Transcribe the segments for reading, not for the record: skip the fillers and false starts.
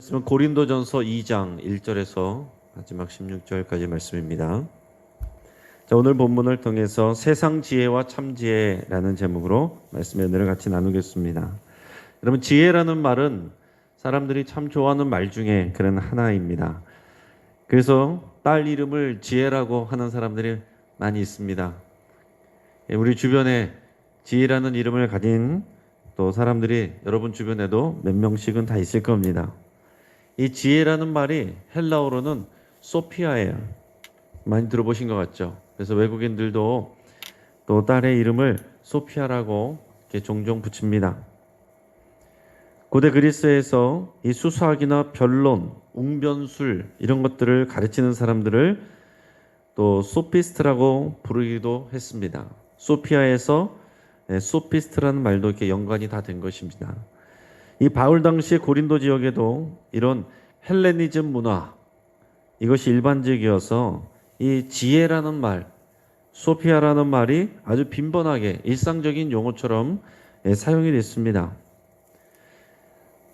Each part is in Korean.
말씀은 고린도전서 2장 1절에서 마지막 16절까지 말씀입니다. 자, 오늘 본문을 통해서 세상 지혜와 참 지혜라는 제목으로 말씀의 은혜를 같이 나누겠습니다. 여러분, 지혜라는 말은 사람들이 참 좋아하는 말 중에 그런 하나입니다. 그래서 딸 이름을 지혜라고 하는 사람들이 많이 있습니다. 우리 주변에 지혜라는 이름을 가진 또 사람들이 여러분 주변에도 몇 명씩은 다 있을 겁니다. 이 지혜라는 말이 헬라어로는 소피아예요. 많이 들어보신 것 같죠? 그래서 외국인들도 또 딸의 이름을 소피아라고 이렇게 종종 붙입니다. 고대 그리스에서 이 수사학이나 변론, 웅변술 이런 것들을 가르치는 사람들을 또 소피스트라고 부르기도 했습니다. 소피아에서 소피스트라는 말도 이렇게 연관이 다 된 것입니다. 이 바울 당시 고린도 지역에도 이런 헬레니즘 문화 이것이 일반적이어서 이 지혜라는 말, 소피아라는 말이 아주 빈번하게 일상적인 용어처럼 사용이 됐습니다.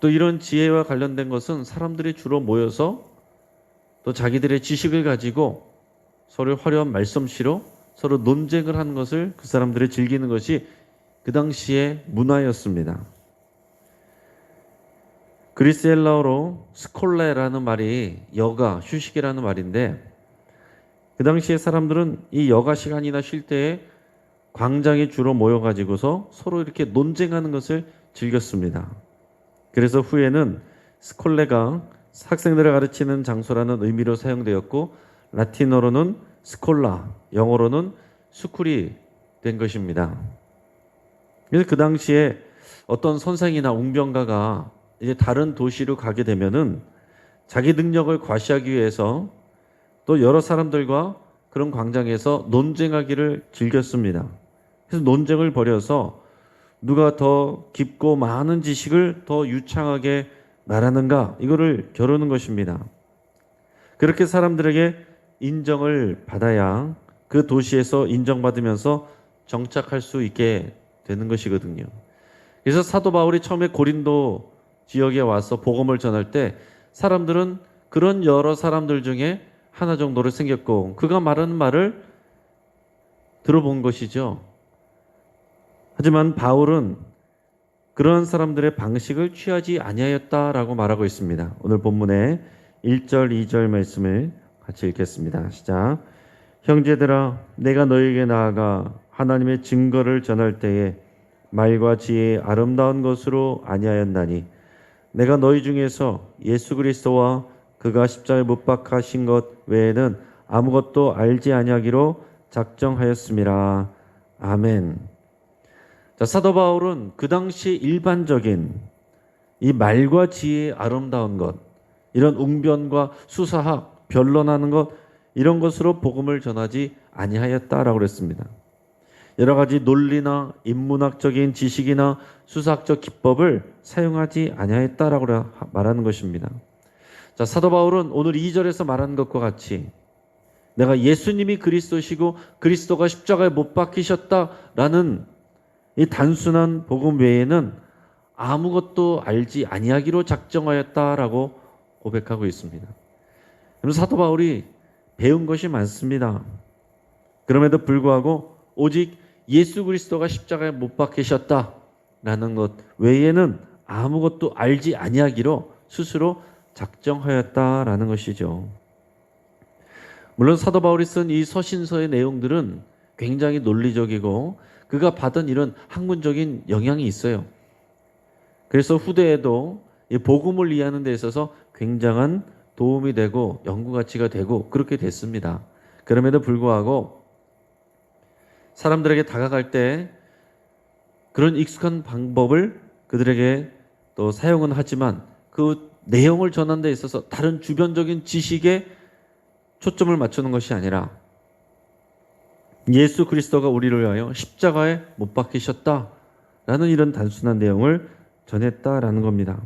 또 이런 지혜와 관련된 것은 사람들이 주로 모여서 또 자기들의 지식을 가지고 서로 화려한 말솜씨로 서로 논쟁을 하는 것을 그 사람들이 즐기는 것이 그 당시의 문화였습니다. 그리스 헬라어로 스콜레라는 말이 여가, 휴식이라는 말인데 그 당시에 사람들은 이 여가 시간이나 쉴 때에 광장에 주로 모여가지고서 서로 이렇게 논쟁하는 것을 즐겼습니다. 그래서 후에는 스콜레가 학생들을 가르치는 장소라는 의미로 사용되었고 라틴어로는 스콜라, 영어로는 스쿨이 된 것입니다. 그래서 그 당시에 어떤 선생이나 웅변가가 이제 다른 도시로 가게 되면은 자기 능력을 과시하기 위해서 또 여러 사람들과 그런 광장에서 논쟁하기를 즐겼습니다. 그래서 논쟁을 벌여서 누가 더 깊고 많은 지식을 더 유창하게 말하는가 이거를 겨루는 것입니다. 그렇게 사람들에게 인정을 받아야 그 도시에서 인정받으면서 정착할 수 있게 되는 것이거든요. 그래서 사도 바울이 처음에 고린도 지역에 와서 복음을 전할 때 사람들은 그런 여러 사람들 중에 하나 정도로 생겼고 그가 말하는 말을 들어본 것이죠. 하지만 바울은 그런 사람들의 방식을 취하지 아니하였다라고 말하고 있습니다. 오늘 본문의 1절, 2절 말씀을 같이 읽겠습니다. 시작. 형제들아, 내가 너에게 나아가 하나님의 증거를 전할 때에 말과 지혜의 아름다운 것으로 아니하였나니 내가 너희 중에서 예수 그리스도와 그가 십자가에 못 박하신 것 외에는 아무것도 알지 아니하기로 작정하였음이라. 아멘. 자, 사도 바울은 그 당시 일반적인 이 말과 지혜의 아름다운 것, 이런 웅변과 수사학, 변론하는 것 이런 것으로 복음을 전하지 아니하였다라고 그랬습니다. 여러 가지 논리나 인문학적인 지식이나 수사학적 기법을 사용하지 아니하였다라고 말하는 것입니다. 자, 사도 바울은 오늘 2절에서 말하는 것과 같이 내가 예수님이 그리스도시고 그리스도가 십자가에 못 박히셨다라는 이 단순한 복음 외에는 아무것도 알지 아니하기로 작정하였다라고 고백하고 있습니다. 그럼 사도 바울이 배운 것이 많습니다. 그럼에도 불구하고 오직 예수 그리스도가 십자가에 못 박히셨다라는 것 외에는 아무것도 알지 아니하기로 스스로 작정하였다라는 것이죠. 물론 사도 바울이 쓴 이 서신서의 내용들은 굉장히 논리적이고 그가 받은 이런 학문적인 영향이 있어요. 그래서 후대에도 이 복음을 이해하는 데 있어서 굉장한 도움이 되고 연구 가치가 되고 그렇게 됐습니다. 그럼에도 불구하고 사람들에게 다가갈 때 그런 익숙한 방법을 그들에게 또 사용은 하지만 그 내용을 전하는 데 있어서 다른 주변적인 지식에 초점을 맞추는 것이 아니라 예수 그리스도가 우리를 위하여 십자가에 못 박히셨다라는 이런 단순한 내용을 전했다라는 겁니다.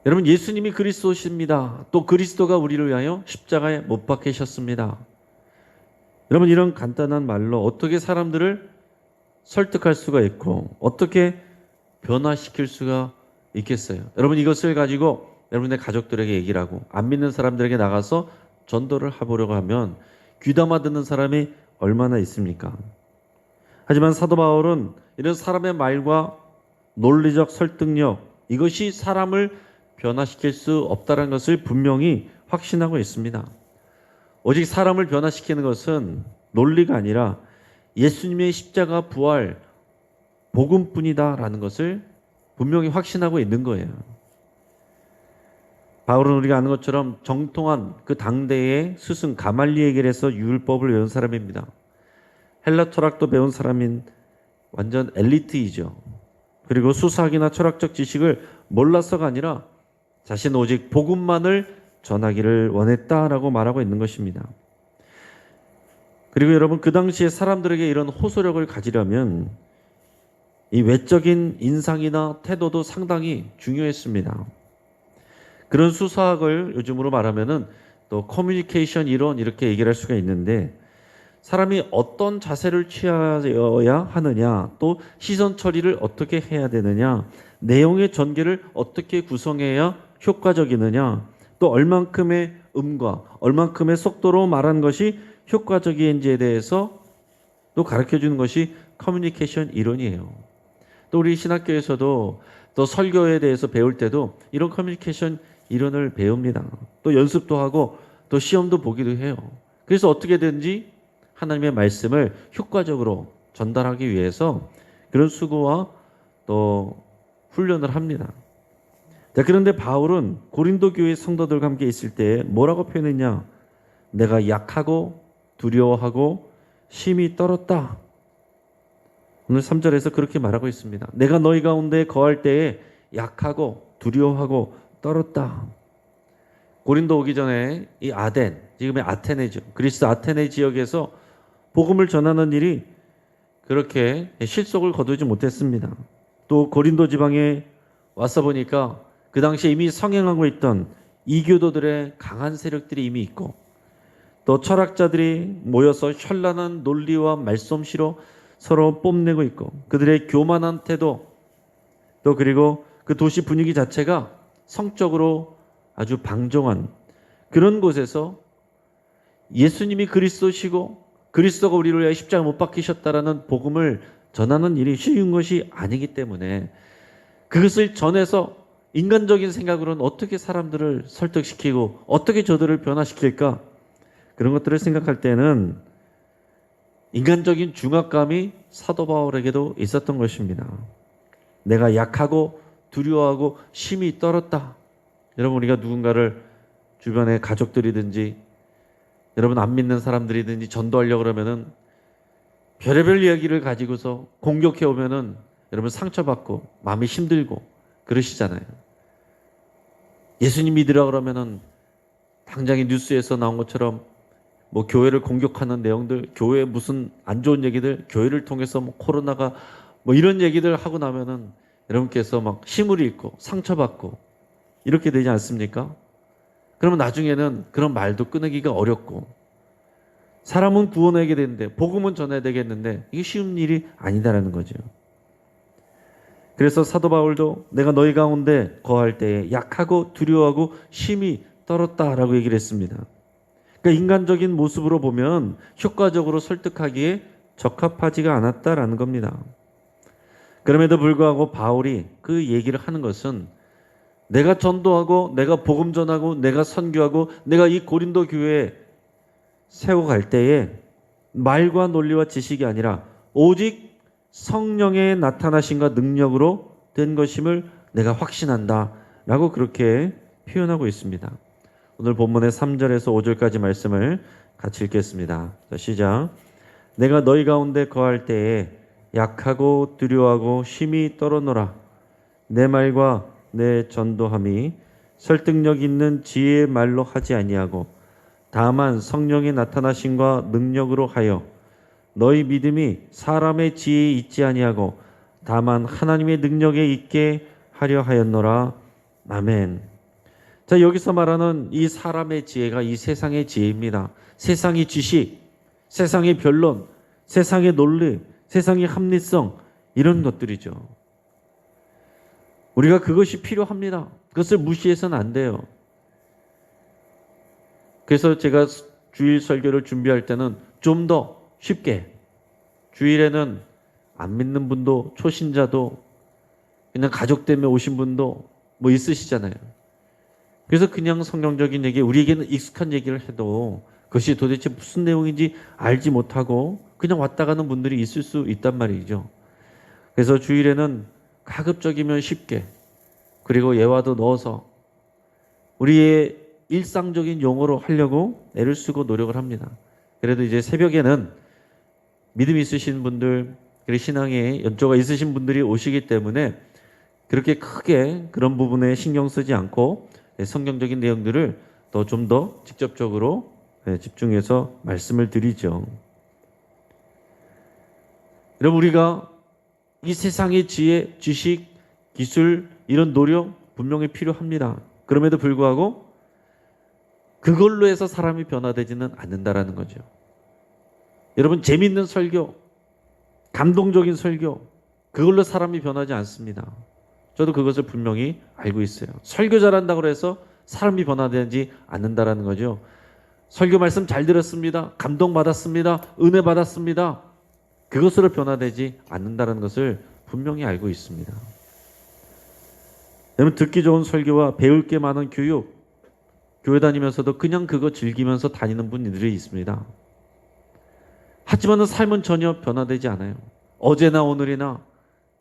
여러분, 예수님이 그리스도십니다. 또 그리스도가 우리를 위하여 십자가에 못 박히셨습니다. 여러분, 이런 간단한 말로 어떻게 사람들을 설득할 수가 있고 어떻게 변화시킬 수가 있겠어요? 여러분, 이것을 가지고 여러분의 가족들에게 얘기를 하고 안 믿는 사람들에게 나가서 전도를 해보려고 하면 귀담아 듣는 사람이 얼마나 있습니까? 하지만 사도 바울은 이런 사람의 말과 논리적 설득력, 이것이 사람을 변화시킬 수 없다는 것을 분명히 확신하고 있습니다. 오직 사람을 변화시키는 것은 논리가 아니라 예수님의 십자가 부활 복음뿐이다라는 것을 분명히 확신하고 있는 거예요. 바울은 우리가 아는 것처럼 정통한 그 당대의 스승 가말리엘에게서 율법을 외운 사람입니다. 헬라 철학도 배운 사람인 완전 엘리트이죠. 그리고 수사학이나 철학적 지식을 몰라서가 아니라 자신은 오직 복음만을 전하기를 원했다라고 말하고 있는 것입니다. 그리고 여러분, 그 당시에 사람들에게 이런 호소력을 가지려면 이 외적인 인상이나 태도도 상당히 중요했습니다. 그런 수사학을 요즘으로 말하면은 또 커뮤니케이션 이론 이렇게 얘기를 할 수가 있는데, 사람이 어떤 자세를 취하여야 하느냐, 또 시선 처리를 어떻게 해야 되느냐, 내용의 전개를 어떻게 구성해야 효과적이느냐, 또 얼만큼의 음과 얼만큼의 속도로 말하는 것이 효과적인지에 대해서 또 가르쳐주는 것이 커뮤니케이션 이론이에요. 또 우리 신학교에서도 또 설교에 대해서 배울 때도 이런 커뮤니케이션 이론을 배웁니다. 또 연습도 하고 또 시험도 보기도 해요. 그래서 어떻게든지 하나님의 말씀을 효과적으로 전달하기 위해서 그런 수고와 또 훈련을 합니다. 자, 그런데 바울은 고린도 교회 성도들과 함께 있을 때 뭐라고 표현했냐? 내가 약하고 두려워하고 심히 떨었다. 오늘 3절에서 그렇게 말하고 있습니다. 내가 너희 가운데 거할 때에 약하고 두려워하고 떨었다. 고린도 오기 전에 이 아덴, 지금의 아테네죠. 그리스 아테네 지역에서 복음을 전하는 일이 그렇게 실속을 거두지 못했습니다. 또 고린도 지방에 와서 보니까 그 당시에 이미 성행하고 있던 이교도들의 강한 세력들이 이미 있고, 또 철학자들이 모여서 현란한 논리와 말솜씨로 서로 뽐내고 있고, 그들의 교만한 태도, 또 그리고 그 도시 분위기 자체가 성적으로 아주 방종한 그런 곳에서 예수님이 그리스도시고 그리스도가 우리를 위하여 십자가 못 박히셨다라는 복음을 전하는 일이 쉬운 것이 아니기 때문에 그것을 전해서 인간적인 생각으로는 어떻게 사람들을 설득시키고 어떻게 저들을 변화시킬까, 그런 것들을 생각할 때는 인간적인 중압감이 사도 바울에게도 있었던 것입니다. 내가 약하고 두려워하고 심히 떨었다. 여러분, 우리가 누군가를 주변의 가족들이든지 여러분 안 믿는 사람들이든지 전도하려고 그러면은 별의별 이야기를 가지고서 공격해 오면은 여러분 상처받고 마음이 힘들고 그러시잖아요. 예수님 믿으라 그러면은 당장에 뉴스에서 나온 것처럼 뭐 교회를 공격하는 내용들, 교회 무슨 안 좋은 얘기들, 교회를 통해서 뭐 코로나가 뭐 이런 얘기들 하고 나면은 여러분께서 막 힘을 잃고 상처받고 이렇게 되지 않습니까? 그러면 나중에는 그런 말도 끊기가 어렵고, 사람은 구원하게 되는데 복음은 전해야 되겠는데 이게 쉬운 일이 아니다라는 거죠. 그래서 사도 바울도 내가 너희 가운데 거할 때에 약하고 두려워하고 심히 떨었다라고 얘기를 했습니다. 그러니까 인간적인 모습으로 보면 효과적으로 설득하기에 적합하지가 않았다라는 겁니다. 그럼에도 불구하고 바울이 그 얘기를 하는 것은 내가 전도하고 내가 복음 전하고 내가 선교하고 내가 이 고린도 교회에 세워 갈 때에 말과 논리와 지식이 아니라 오직 성령의 나타나심과 능력으로 된 것임을 내가 확신한다 라고 그렇게 표현하고 있습니다. 오늘 본문의 3절에서 5절까지 말씀을 같이 읽겠습니다. 자, 시작. 내가 너희 가운데 거할 때에 약하고 두려워하고 심히 떨어노라. 내 말과 내 전도함이 설득력 있는 지혜의 말로 하지 아니하고 다만 성령의 나타나심과 능력으로 하여 너희 믿음이 사람의 지혜에 있지 아니하고 다만 하나님의 능력에 있게 하려 하였노라. 아멘. 자, 여기서 말하는 이 사람의 지혜가 이 세상의 지혜입니다. 세상의 지식, 세상의 변론, 세상의 논리, 세상의 합리성, 이런 것들이죠. 우리가 그것이 필요합니다. 그것을 무시해서는 안 돼요. 그래서 제가 주일 설교를 준비할 때는 좀 더 쉽게, 주일에는 안 믿는 분도 초신자도 그냥 가족 때문에 오신 분도 뭐 있으시잖아요. 그래서 그냥 성경적인 얘기, 우리에게는 익숙한 얘기를 해도 그것이 도대체 무슨 내용인지 알지 못하고 그냥 왔다 가는 분들이 있을 수 있단 말이죠. 그래서 주일에는 가급적이면 쉽게, 그리고 예화도 넣어서 우리의 일상적인 용어로 하려고 애를 쓰고 노력을 합니다. 그래도 이제 새벽에는 믿음 있으신 분들, 그리고 신앙에 연조가 있으신 분들이 오시기 때문에 그렇게 크게 그런 부분에 신경 쓰지 않고 성경적인 내용들을 좀 더 직접적으로 집중해서 말씀을 드리죠. 여러분, 우리가 이 세상의 지혜, 지식, 기술, 이런 노력 분명히 필요합니다. 그럼에도 불구하고 그걸로 해서 사람이 변화되지는 않는다라는 거죠. 여러분, 재밌는 설교, 감동적인 설교, 그걸로 사람이 변하지 않습니다. 저도 그것을 분명히 알고 있어요. 설교 잘한다고 해서 사람이 변화되지 않는다라는 거죠. 설교 말씀 잘 들었습니다. 감동받았습니다. 은혜 받았습니다. 그것으로 변화되지 않는다는 것을 분명히 알고 있습니다. 여러분, 듣기 좋은 설교와 배울 게 많은 교육, 교회 다니면서도 그냥 그거 즐기면서 다니는 분들이 있습니다. 하지만 삶은 전혀 변화되지 않아요. 어제나 오늘이나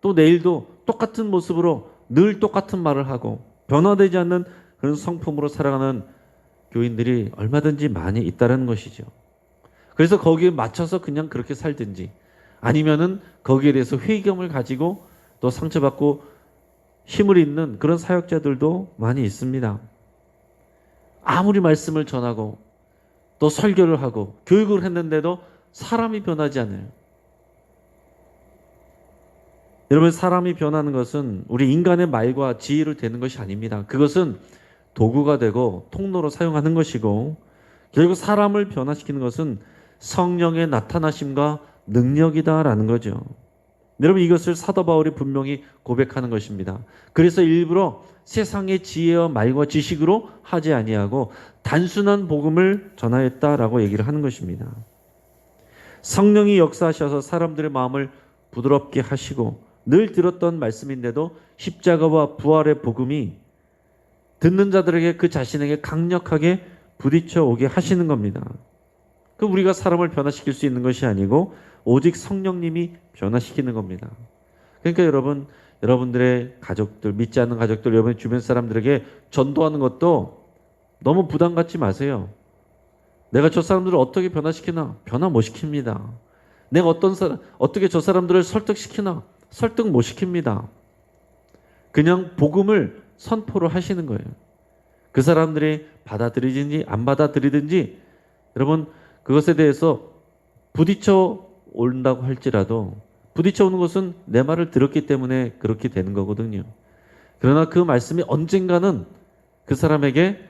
또 내일도 똑같은 모습으로 늘 똑같은 말을 하고 변화되지 않는 그런 성품으로 살아가는 교인들이 얼마든지 많이 있다는 것이죠. 그래서 거기에 맞춰서 그냥 그렇게 살든지, 아니면은 거기에 대해서 회의감을 가지고 또 상처받고 힘을 잃는 그런 사역자들도 많이 있습니다. 아무리 말씀을 전하고 또 설교를 하고 교육을 했는데도 사람이 변하지 않아요. 여러분, 사람이 변하는 것은 우리 인간의 말과 지혜로 되는 것이 아닙니다. 그것은 도구가 되고 통로로 사용하는 것이고, 결국 사람을 변화시키는 것은 성령의 나타나심과 능력이다라는 거죠. 여러분, 이것을 사도 바울이 분명히 고백하는 것입니다. 그래서 일부러 세상의 지혜와 말과 지식으로 하지 아니하고 단순한 복음을 전하였다라고 얘기를 하는 것입니다. 성령이 역사하셔서 사람들의 마음을 부드럽게 하시고, 늘 들었던 말씀인데도 십자가와 부활의 복음이 듣는 자들에게 그 자신에게 강력하게 부딪혀 오게 하시는 겁니다. 그 우리가 사람을 변화시킬 수 있는 것이 아니고 오직 성령님이 변화시키는 겁니다. 그러니까 여러분들의 가족들, 믿지 않는 가족들, 여러분의 주변 사람들에게 전도하는 것도 너무 부담 갖지 마세요. 내가 저 사람들을 어떻게 변화시키나? 변화 못 시킵니다. 내가 어떻게 저 사람들을 설득시키나? 설득 못 시킵니다. 그냥 복음을 선포를 하시는 거예요. 그 사람들이 받아들이든지 안 받아들이든지, 여러분, 그것에 대해서 부딪혀 온다고 할지라도, 부딪혀 오는 것은 내 말을 들었기 때문에 그렇게 되는 거거든요. 그러나 그 말씀이 언젠가는 그 사람에게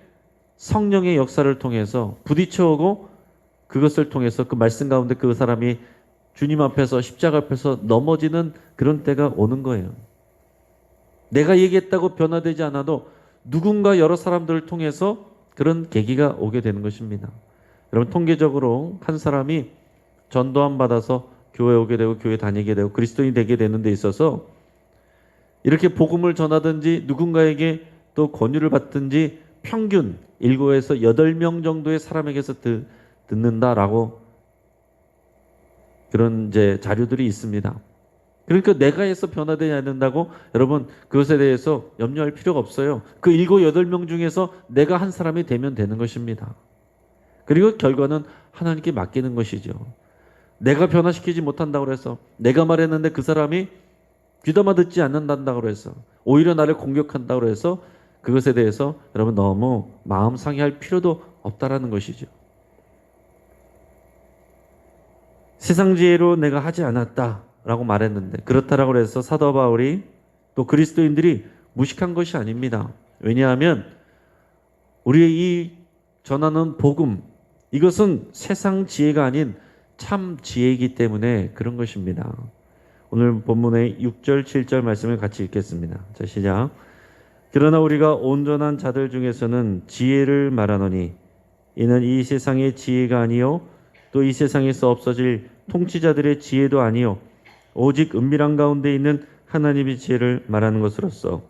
성령의 역사를 통해서 부딪혀 오고, 그것을 통해서 그 말씀 가운데 그 사람이 주님 앞에서, 십자가 앞에서 넘어지는 그런 때가 오는 거예요. 내가 얘기했다고 변화되지 않아도 누군가 여러 사람들을 통해서 그런 계기가 오게 되는 것입니다. 여러분, 통계적으로 한 사람이 전도함 받아서 교회 오게 되고 교회 다니게 되고 그리스도인이 되게 되는 데 있어서 이렇게 복음을 전하든지 누군가에게 또 권유를 받든지 평균 7에서 8명 정도의 사람에게서 듣는다라고 그런 이제 자료들이 있습니다. 그러니까 내가 해서 변화되지 않는다고 여러분 그것에 대해서 염려할 필요가 없어요. 그 7, 8명 중에서 내가 한 사람이 되면 되는 것입니다. 그리고 결과는 하나님께 맡기는 것이죠. 내가 변화시키지 못한다고 해서, 내가 말했는데 그 사람이 귀담아 듣지 않는다고 해서, 오히려 나를 공격한다고 해서 그것에 대해서 여러분 너무 마음 상해할 필요도 없다라는 것이죠. 세상 지혜로 내가 하지 않았다라고 말했는데, 그렇다라고 해서 사도 바울이 또 그리스도인들이 무식한 것이 아닙니다. 왜냐하면 우리의 이 전하는 복음, 이것은 세상 지혜가 아닌 참 지혜이기 때문에 그런 것입니다. 오늘 본문의 6절, 7절 말씀을 같이 읽겠습니다. 자, 시작. 그러나 우리가 온전한 자들 중에서는 지혜를 말하노니 이는 이 세상의 지혜가 아니요 또 이 세상에서 없어질 통치자들의 지혜도 아니요 오직 은밀한 가운데 있는 하나님의 지혜를 말하는 것으로서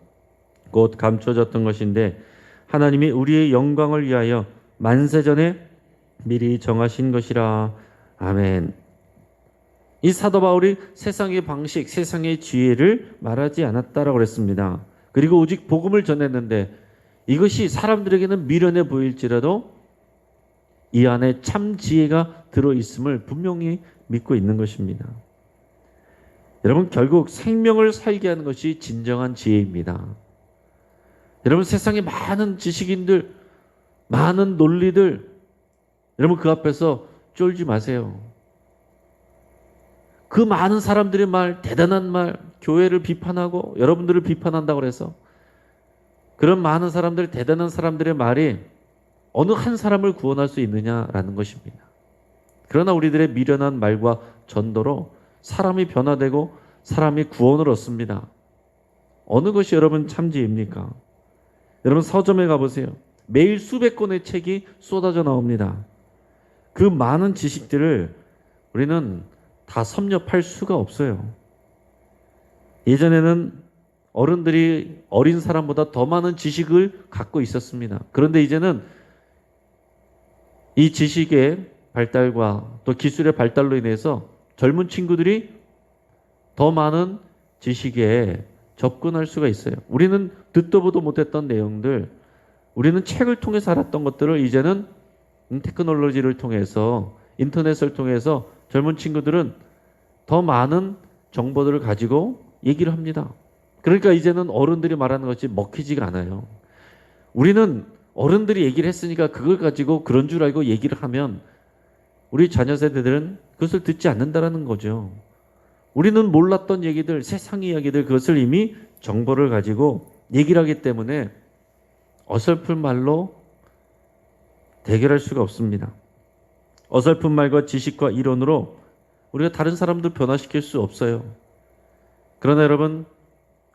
곧 감춰졌던 것인데 하나님이 우리의 영광을 위하여 만세전에 미리 정하신 것이라. 아멘. 이 사도 바울이 세상의 방식, 세상의 지혜를 말하지 않았다라고 그랬습니다. 그리고 오직 복음을 전했는데 이것이 사람들에게는 미련해 보일지라도 이 안에 참 지혜가 들어있음을 분명히 믿고 있는 것입니다. 여러분, 결국 생명을 살게 하는 것이 진정한 지혜입니다. 여러분, 세상에 많은 지식인들, 많은 논리들, 여러분 그 앞에서 쫄지 마세요. 그 많은 사람들의 말, 대단한 말, 교회를 비판하고 여러분들을 비판한다고 해서 그런 많은 사람들, 대단한 사람들의 말이 어느 한 사람을 구원할 수 있느냐라는 것입니다. 그러나 우리들의 미련한 말과 전도로 사람이 변화되고 사람이 구원을 얻습니다. 어느 것이 여러분 참지입니까? 여러분 서점에 가보세요. 매일 수백 권의 책이 쏟아져 나옵니다. 그 많은 지식들을 우리는 다 섭렵할 수가 없어요. 예전에는 어른들이 어린 사람보다 더 많은 지식을 갖고 있었습니다. 그런데 이제는 이 지식의 발달과 또 기술의 발달로 인해서 젊은 친구들이 더 많은 지식에 접근할 수가 있어요. 우리는 듣도 보도 못했던 내용들, 우리는 책을 통해서 알았던 것들을 이제는 테크놀로지를 통해서, 인터넷을 통해서 젊은 친구들은 더 많은 정보들을 가지고 얘기를 합니다. 그러니까 이제는 어른들이 말하는 것이 먹히지가 않아요. 우리는 어른들이 얘기를 했으니까 그걸 가지고 그런 줄 알고 얘기를 하면 우리 자녀 세대들은 그것을 듣지 않는다라는 거죠. 우리는 몰랐던 얘기들, 세상 이야기들, 그것을 이미 정보를 가지고 얘기를 하기 때문에 어설픈 말로 대결할 수가 없습니다. 어설픈 말과 지식과 이론으로 우리가 다른 사람들 변화시킬 수 없어요. 그러나 여러분,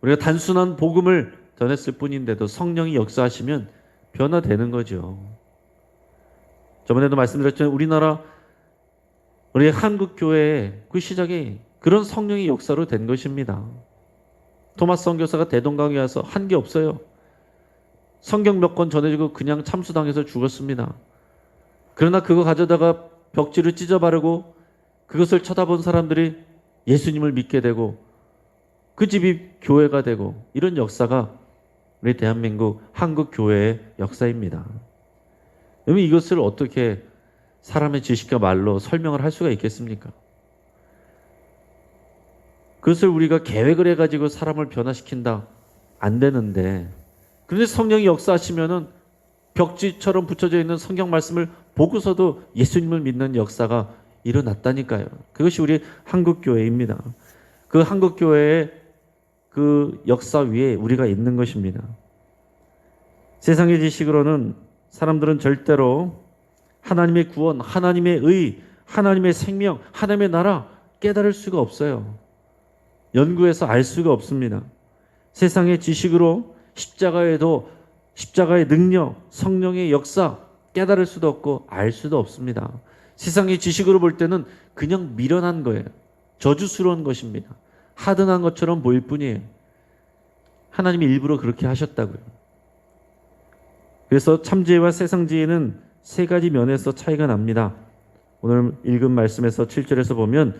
우리가 단순한 복음을 전했을 뿐인데도 성령이 역사하시면 변화되는 거죠. 저번에도 말씀드렸지만 우리 한국 교회의 그 시작이 그런 성령의 역사로 된 것입니다. 토마스 선교사가 대동강에 와서 한 게 없어요. 성경 몇 권 전해주고 그냥 참수당해서 죽었습니다. 그러나 그거 가져다가 벽지를 찢어 바르고 그것을 쳐다본 사람들이 예수님을 믿게 되고 그 집이 교회가 되고 이런 역사가 우리 대한민국 한국 교회의 역사입니다. 여러분, 이것을 어떻게 사람의 지식과 말로 설명을 할 수가 있겠습니까? 그것을 우리가 계획을 해가지고 사람을 변화시킨다? 안 되는데, 그런데 성령이 역사하시면은 벽지처럼 붙여져 있는 성경 말씀을 보고서도 예수님을 믿는 역사가 일어났다니까요. 그것이 우리 한국교회입니다. 그 한국교회의 그 역사 위에 우리가 있는 것입니다. 세상의 지식으로는 사람들은 절대로 하나님의 구원, 하나님의 의, 하나님의 생명, 하나님의 나라 깨달을 수가 없어요. 연구해서 알 수가 없습니다. 세상의 지식으로 십자가의 능력, 성령의 역사 깨달을 수도 없고 알 수도 없습니다. 세상의 지식으로 볼 때는 그냥 미련한 거예요. 저주스러운 것입니다. 하등한 것처럼 보일 뿐이에요. 하나님이 일부러 그렇게 하셨다고요. 그래서 참지혜와 세상지혜는 세 가지 면에서 차이가 납니다. 오늘 읽은 말씀에서 7절에서 보면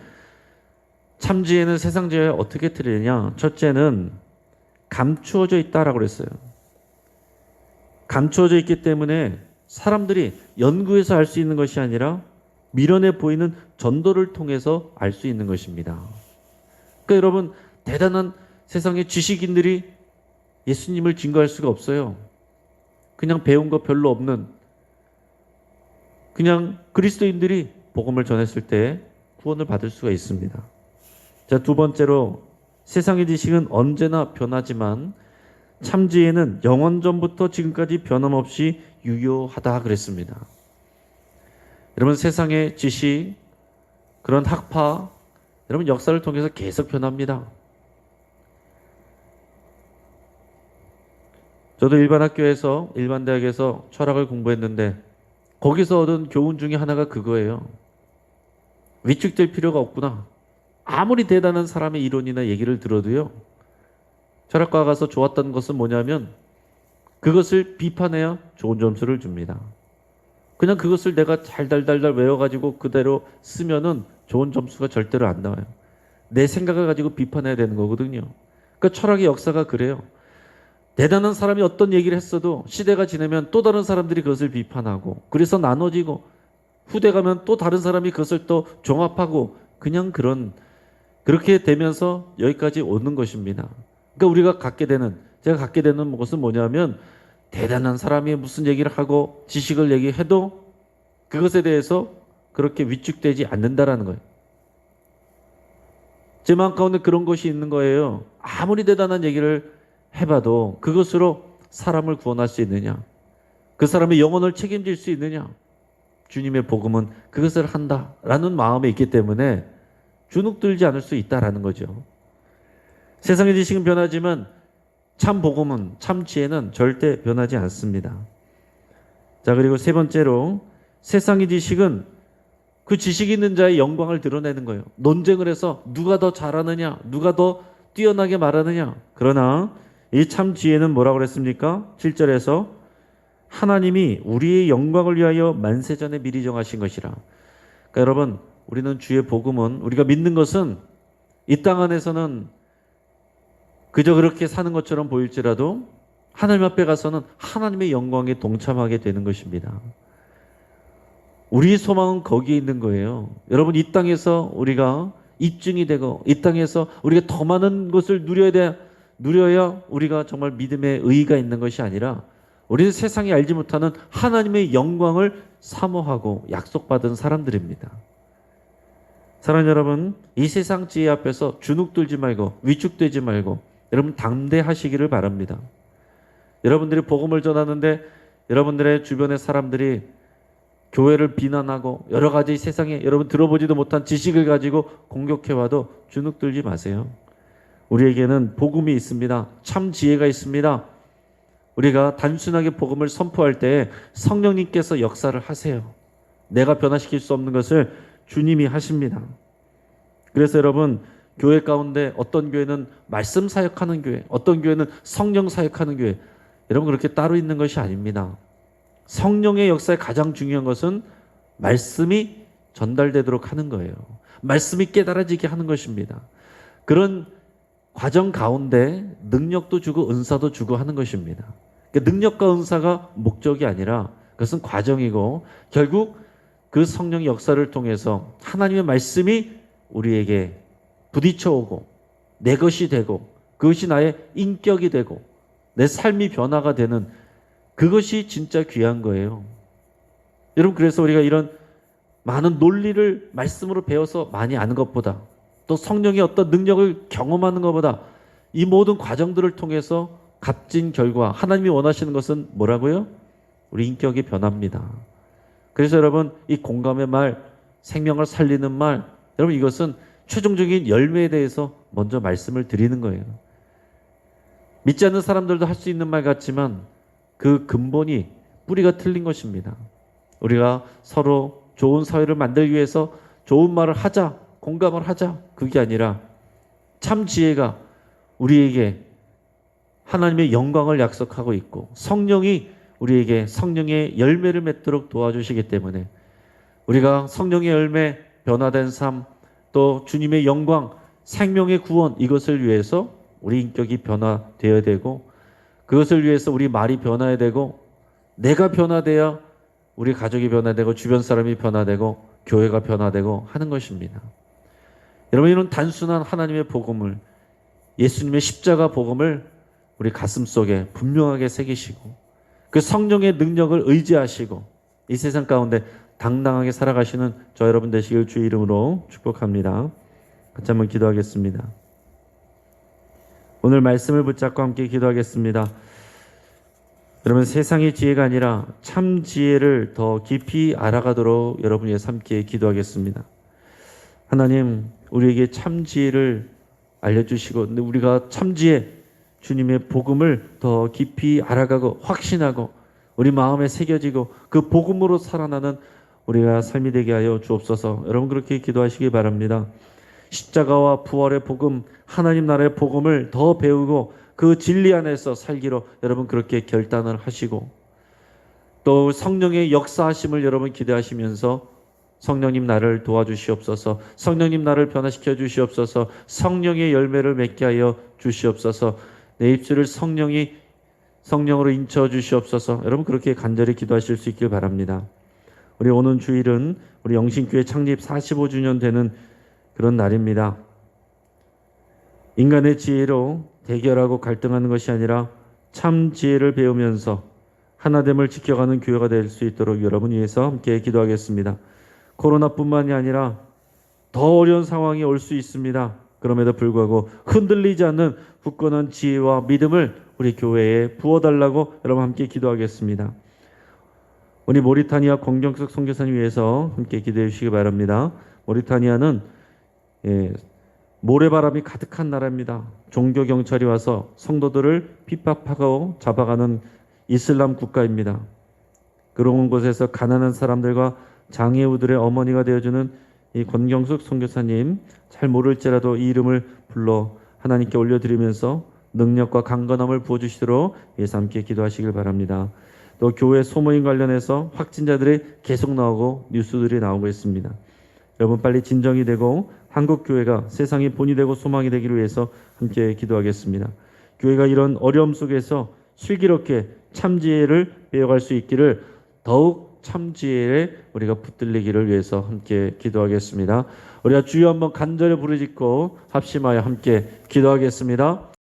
참지혜는 세상지혜와 어떻게 틀리냐? 첫째는 감추어져 있다라고 그랬어요. 감추어져 있기 때문에 사람들이 연구해서 알 수 있는 것이 아니라 미련해 보이는 전도를 통해서 알 수 있는 것입니다. 그러니까 여러분, 대단한 세상의 지식인들이 예수님을 증거할 수가 없어요. 그냥 배운 거 별로 없는 그냥 그리스도인들이 복음을 전했을 때 구원을 받을 수가 있습니다. 자, 두 번째로 세상의 지식은 언제나 변하지만 참지혜는 영원전부터 지금까지 변함없이 유효하다 그랬습니다. 여러분, 세상의 지식, 그런 학파, 여러분 역사를 통해서 계속 변합니다. 저도 일반 학교에서, 일반 대학에서 철학을 공부했는데 거기서 얻은 교훈 중에 하나가 그거예요. 위축될 필요가 없구나. 아무리 대단한 사람의 이론이나 얘기를 들어도요, 철학과 가서 좋았던 것은 뭐냐면 그것을 비판해야 좋은 점수를 줍니다. 그냥 그것을 내가 달달달달 외워가지고 그대로 쓰면은 좋은 점수가 절대로 안 나와요. 내 생각을 가지고 비판해야 되는 거거든요. 그러니까 철학의 역사가 그래요. 대단한 사람이 어떤 얘기를 했어도 시대가 지나면 또 다른 사람들이 그것을 비판하고, 그래서 나눠지고, 후대 가면 또 다른 사람이 그것을 또 종합하고, 그냥 그렇게 되면서 여기까지 오는 것입니다. 그러니까 제가 갖게 되는 것은 뭐냐면, 대단한 사람이 무슨 얘기를 하고 지식을 얘기해도 그것에 대해서 그렇게 위축되지 않는다라는 거예요. 제 마음 가운데 그런 것이 있는 거예요. 아무리 대단한 얘기를 해봐도 그것으로 사람을 구원할 수 있느냐? 그 사람의 영혼을 책임질 수 있느냐? 주님의 복음은 그것을 한다라는 마음에 있기 때문에 주눅들지 않을 수 있다라는 거죠. 세상의 지식은 변하지만 참 복음은, 참 지혜는 절대 변하지 않습니다. 자, 그리고 세 번째로 세상의 지식은 그 지식 있는 자의 영광을 드러내는 거예요. 논쟁을 해서 누가 더 잘하느냐, 누가 더 뛰어나게 말하느냐. 그러나 이 참 지혜는 뭐라고 그랬습니까? 7절에서 하나님이 우리의 영광을 위하여 만세전에 미리 정하신 것이라. 그러니까 여러분, 우리는 주의 복음은, 우리가 믿는 것은 이 땅 안에서는 그저 그렇게 사는 것처럼 보일지라도 하나님 앞에 가서는 하나님의 영광에 동참하게 되는 것입니다. 우리의 소망은 거기에 있는 거예요. 여러분, 이 땅에서 우리가 입증이 되고 이 땅에서 우리가 더 많은 것을 누려야 우리가 정말 믿음의 의의가 있는 것이 아니라 우리는 세상이 알지 못하는 하나님의 영광을 사모하고 약속받은 사람들입니다. 사랑하는 여러분, 이 세상 지혜 앞에서 주눅들지 말고 위축되지 말고 여러분 담대하시기를 바랍니다. 여러분들이 복음을 전하는데 여러분들의 주변의 사람들이 교회를 비난하고 여러 가지 세상에 여러분 들어보지도 못한 지식을 가지고 공격해와도 주눅들지 마세요. 우리에게는 복음이 있습니다. 참 지혜가 있습니다. 우리가 단순하게 복음을 선포할 때 성령님께서 역사를 하세요. 내가 변화시킬 수 없는 것을 주님이 하십니다. 그래서 여러분, 교회 가운데 어떤 교회는 말씀 사역하는 교회, 어떤 교회는 성령 사역하는 교회, 여러분 그렇게 따로 있는 것이 아닙니다. 성령의 역사에 가장 중요한 것은 말씀이 전달되도록 하는 거예요. 말씀이 깨달아지게 하는 것입니다. 그런 과정 가운데 능력도 주고 은사도 주고 하는 것입니다. 그러니까 능력과 은사가 목적이 아니라 그것은 과정이고 결국 그 성령의 역사를 통해서 하나님의 말씀이 우리에게 부딪혀오고 내 것이 되고 그것이 나의 인격이 되고 내 삶이 변화가 되는 그것이 진짜 귀한 거예요. 여러분, 그래서 우리가 이런 많은 논리를 말씀으로 배워서 많이 아는 것보다 또 성령의 어떤 능력을 경험하는 것보다 이 모든 과정들을 통해서 값진 결과, 하나님이 원하시는 것은 뭐라고요? 우리 인격이 변합니다. 그래서 여러분, 이 공감의 말, 생명을 살리는 말, 여러분 이것은 최종적인 열매에 대해서 먼저 말씀을 드리는 거예요. 믿지 않는 사람들도 할 수 있는 말 같지만 그 근본이 뿌리가 틀린 것입니다. 우리가 서로 좋은 사회를 만들기 위해서 좋은 말을 하자, 공감을 하자, 그게 아니라 참 지혜가 우리에게 하나님의 영광을 약속하고 있고 성령이 우리에게 성령의 열매를 맺도록 도와주시기 때문에 우리가 성령의 열매, 변화된 삶, 또 주님의 영광, 생명의 구원, 이것을 위해서 우리 인격이 변화되어야 되고 그것을 위해서 우리 말이 변화해야 되고 내가 변화돼야 우리 가족이 변화되고 주변 사람이 변화되고 교회가 변화되고 하는 것입니다. 여러분, 이런 단순한 하나님의 복음을, 예수님의 십자가 복음을 우리 가슴 속에 분명하게 새기시고 그 성령의 능력을 의지하시고 이 세상 가운데 당당하게 살아가시는 저 여러분 되시길 주의 이름으로 축복합니다. 같이 한번 기도하겠습니다. 오늘 말씀을 붙잡고 함께 기도하겠습니다. 여러분, 세상의 지혜가 아니라 참 지혜를 더 깊이 알아가도록 여러분 위해 함께 기도하겠습니다. 하나님, 우리에게 참 지혜를 알려주시고 우리가 참 지혜, 주님의 복음을 더 깊이 알아가고 확신하고 우리 마음에 새겨지고 그 복음으로 살아나는 우리가 삶이 되게 하여 주옵소서. 여러분 그렇게 기도하시기 바랍니다. 십자가와 부활의 복음, 하나님 나라의 복음을 더 배우고 그 진리 안에서 살기로 여러분 그렇게 결단을 하시고 또 성령의 역사하심을 여러분 기대하시면서 성령님 나를 도와주시옵소서. 성령님 나를 변화시켜 주시옵소서. 성령의 열매를 맺게 하여 주시옵소서. 내 입술을 성령으로 인쳐 주시옵소서. 여러분 그렇게 간절히 기도하실 수 있길 바랍니다. 우리 오는 주일은 우리 영신교회 창립 45주년 되는 그런 날입니다. 인간의 지혜로 대결하고 갈등하는 것이 아니라 참 지혜를 배우면서 하나됨을 지켜가는 교회가 될 수 있도록 여러분 위해서 함께 기도하겠습니다. 코로나뿐만이 아니라 더 어려운 상황이 올 수 있습니다. 그럼에도 불구하고 흔들리지 않는 굳건한 지혜와 믿음을 우리 교회에 부어달라고 여러분 함께 기도하겠습니다. 우리 모리타니아 권경석 선교사님 위해서 함께 기도해 주시기 바랍니다. 모리타니아는 모래바람이 가득한 나라입니다. 종교 경찰이 와서 성도들을 핍박하고 잡아가는 이슬람 국가입니다. 그런 곳에서 가난한 사람들과 장애우들의 어머니가 되어주는 이 권경숙 선교사님, 잘 모를지라도 이 이름을 불러 하나님께 올려드리면서 능력과 강건함을 부어주시도록 위해서 함께 기도하시길 바랍니다. 또 교회 소모임 관련해서 확진자들이 계속 나오고 뉴스들이 나오고 있습니다. 여러분 빨리 진정이 되고 한국 교회가 세상의 본이 되고 소망이 되기를 위해서 함께 기도하겠습니다. 교회가 이런 어려움 속에서 슬기롭게 참지혜를 배워갈 수 있기를 더욱 참지혜에 우리가 붙들리기를 위해서 함께 기도하겠습니다. 우리가 주여 한번 간절히 부르짖고 합심하여 함께 기도하겠습니다.